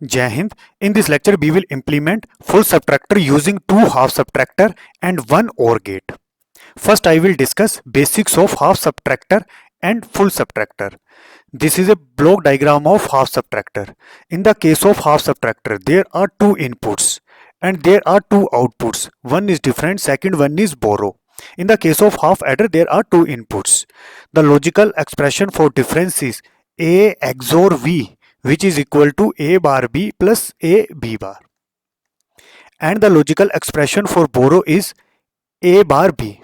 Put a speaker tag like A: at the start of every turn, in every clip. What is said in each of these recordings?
A: Jai Hind. In this lecture, we will implement full subtractor using two half subtractor and one OR gate. First, I will discuss basics of half subtractor and full subtractor. This is a block diagram of half subtractor. In the case of half subtractor, there are two inputs and there are two outputs. One is different, second one is borrow. In the case of half adder, there are two inputs. The logical expression for difference is A XOR V, which is equal to A bar B plus A B bar. And the logical expression for borrow is A bar B.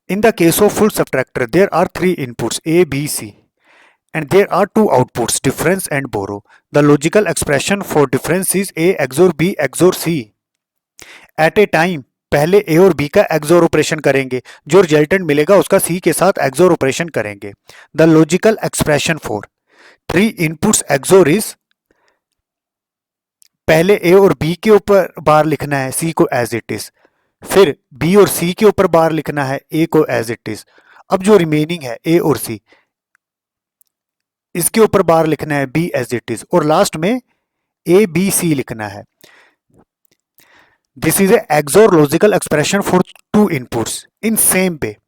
A: In the case of full subtractor, there are three inputs A, B, C. And there are two outputs difference and borrow. The logical expression for difference is A XOR B XOR C. At a time, पहले A और B का XOR operation करेंगे, जो resultant मिलेगा उसका C के साथ XOR operation करेंगे. The logical expression for three inputs XOR is पहले A और B के ऊपर बार लिखना है C को एज इट इज, फिर B और C के ऊपर बार लिखना है A को एज इट इज. अब जो रिमेनिंग है A और C, इसके ऊपर बार लिखना है B एज इट इज और लास्ट में A B C लिखना है. This is a XOR logical expression for two inputs in same way.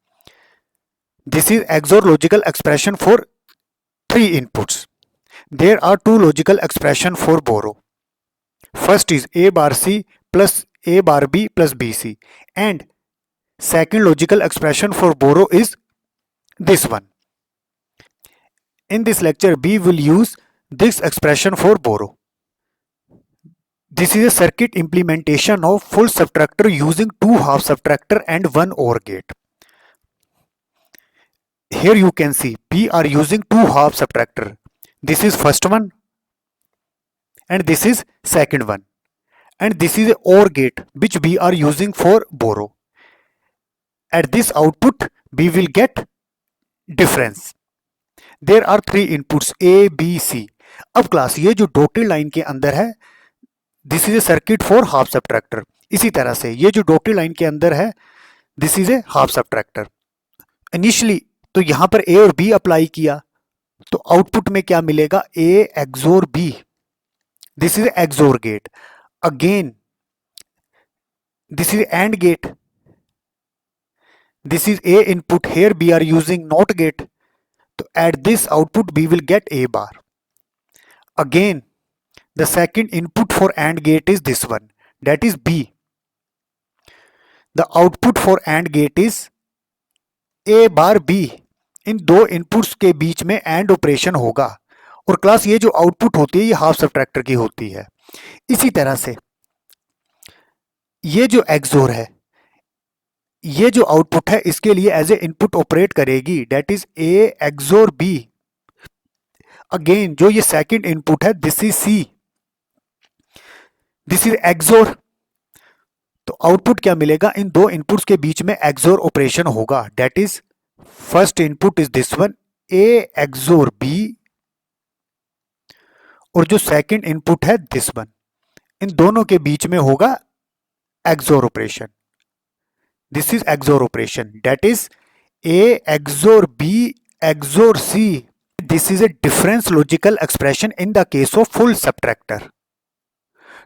A: This is XOR logical expression for three inputs. There are two logical expression for borrow. First is A bar C plus A bar B plus BC, and second logical expression for borrow is this one. In this lecture, we will use this expression for borrow. This is a circuit implementation of full subtractor using two half subtractor and one OR gate. Here you can see we are using two half subtractor. This is first one and this is second one, and this is a OR gate which we are using for borrow. At this output we will get difference. There are three inputs A, B, C. अब class ये जो dotted line के अंदर है, this is A circuit for half subtractor. इसी तरह से ये जो डॉटेड लाइन के अंदर है, this is A half subtractor. Initially तो यहां पर A और B अप्लाई किया तो आउटपुट में क्या मिलेगा, A XOR B. This is XOR gate. Again this is AND gate. This is A input. Here we are using NOT gate. So at this output we will get A bar. Again, the second input for AND gate is this one, that is B. The output for AND gate is A bar B. इन दो inputs के बीच में AND operation होगा और class ये जो output होती है ये हाफ सबट्रैक्टर की होती है. इसी तरह से ये जो XOR है, ये जो आउटपुट है इसके लिए एज ए इनपुट ऑपरेट करेगी, that is A XOR B. अगेन जो ये सेकंड इनपुट है, this is C, this is XOR. तो आउटपुट क्या मिलेगा, इन दो इनपुट्स के बीच में XOR ऑपरेशन होगा, that is first input is this one A XOR B, और जो सेकंड इनपुट है दिस वन. इन दोनों के बीच में होगा XOR operation. This is XOR operation, that is A XOR B XOR C. This is a difference logical expression in the case of full subtractor.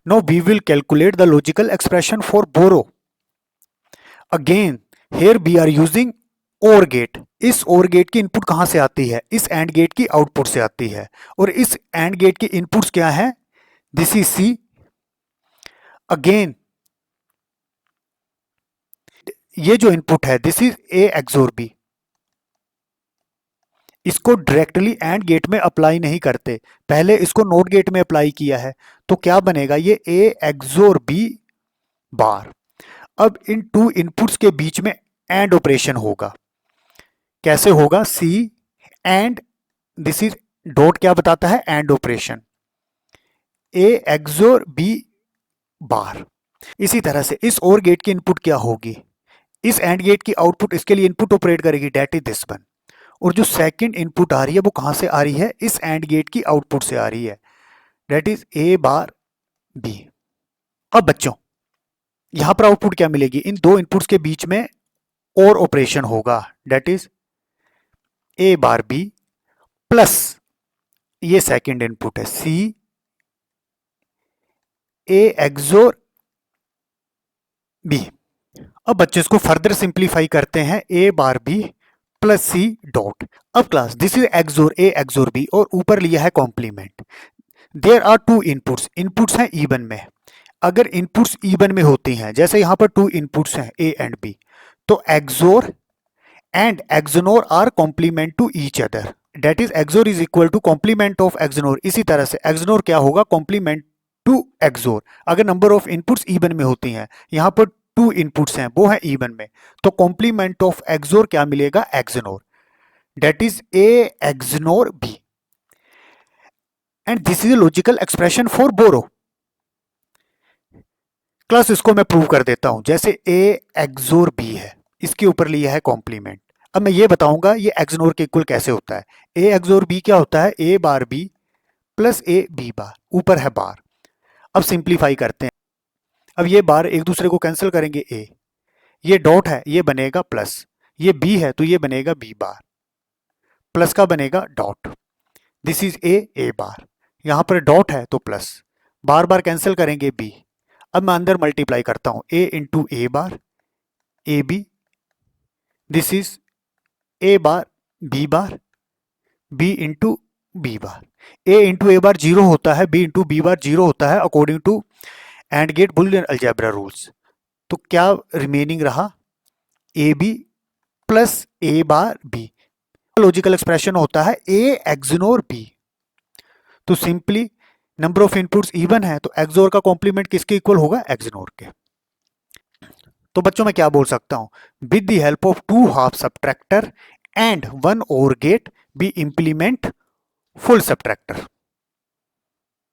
A: Now we will calculate the logical expression for borrow. Again, here we are using OR gate. इस OR gate की input कहां से आती है, इस AND gate की output से आती है, और इस AND gate की इनपुट्स क्या है, दिस इज C. अगेन ये जो इनपुट है this is A XOR B. इसको डायरेक्टली AND गेट में अप्लाई नहीं करते, पहले इसको NOT गेट में अप्लाई किया है. तो क्या बनेगा, ये A XOR B बार. अब इन टू इनपुट्स के बीच में AND ऑपरेशन होगा. कैसे होगा, C and this is dot क्या बताता है, AND operation, A XOR B बार. इसी तरह से इस OR गेट की इनपुट क्या होगी, इस AND गेट की आउटपुट इसके लिए इनपुट ऑपरेट करेगी, डेट इज दिस वन. और जो सेकंड इनपुट आ रही है वो कहां से आ रही है, इस AND गेट की आउटपुट से आ रही है, that is A bar B. अब बच्चों यहां पर आउटपुट क्या मिलेगी, इन दो इनपुट्स के बीच में और ऑपरेशन होगा, that is A bar B plus ये सेकंड इनपुट है C ए एक्सोर बी। अब बच्चे इसको फर्दर सिंप्लीफाई करते हैं, A bar B plus C dot. अब class this is XOR A XOR B और ऊपर लिया है complement. There are two inputs, inputs हैं इवन में। अगर इनपुट्स इवन में होती हैं, जैसे यहां पर टू इनपुट्स हैं ए एंड बी, तो XOR and XNOR are complement to each other, that is XOR is equal to complement of XNOR. इसी तरह से एक्सोनोर क्या होगा, कॉम्प्लीमेंट टू एक्सोर। अगर नंबर ऑफ इनपुट्स इवन में होती हैं, यहां पर टू इनपुट्स हैं वो है इवन में, तो कॉम्प्लीमेंट ऑफ एक्सोर क्या मिलेगा, XNOR, that is A XNOR B. And this is a logical expression for बोरो। क्लास इसको मैं प्रूव कर देता हूं, जैसे ए एक्सोर बी है, इसके ऊपर लिया है कॉम्प्लीमेंट। अब मैं ये बताऊंगा ये एक्सोनोर के इक्वल कैसे होता है। ए एक्सोर बी क्या होता है, A bar B plus A B bar, ऊपर है बार। अब सिंप्लीफाई करते हैं, अब ये बार एक दूसरे को कैंसिल करेंगे, ए ये डॉट है ये बनेगा प्लस, ये बी है तो ये बनेगा बी बार, प्लस का बनेगा dot, this is A bar. यहां पर डॉट है तो प्लस, बार बार कैंसिल करेंगे बी। अब मैं अंदर मल्टीप्लाई करता हूं, A into A bar A B, this is A bar B into B bar. A into A bar zero होता है, B into B bar zero होता है according to and gate Boolean algebra rules. तो क्या remaining रहा, A B plus A bar B. Logical expression होता है ए XNOR B. तो simply number of inputs even है तो एक्सोर का कॉम्प्लीमेंट किसके इक्वल होगा, एक्सोनोर के। तो बच्चों मैं क्या बोल सकता हूं, with the help of two half subtractor and one OR gate be implement full subtractor.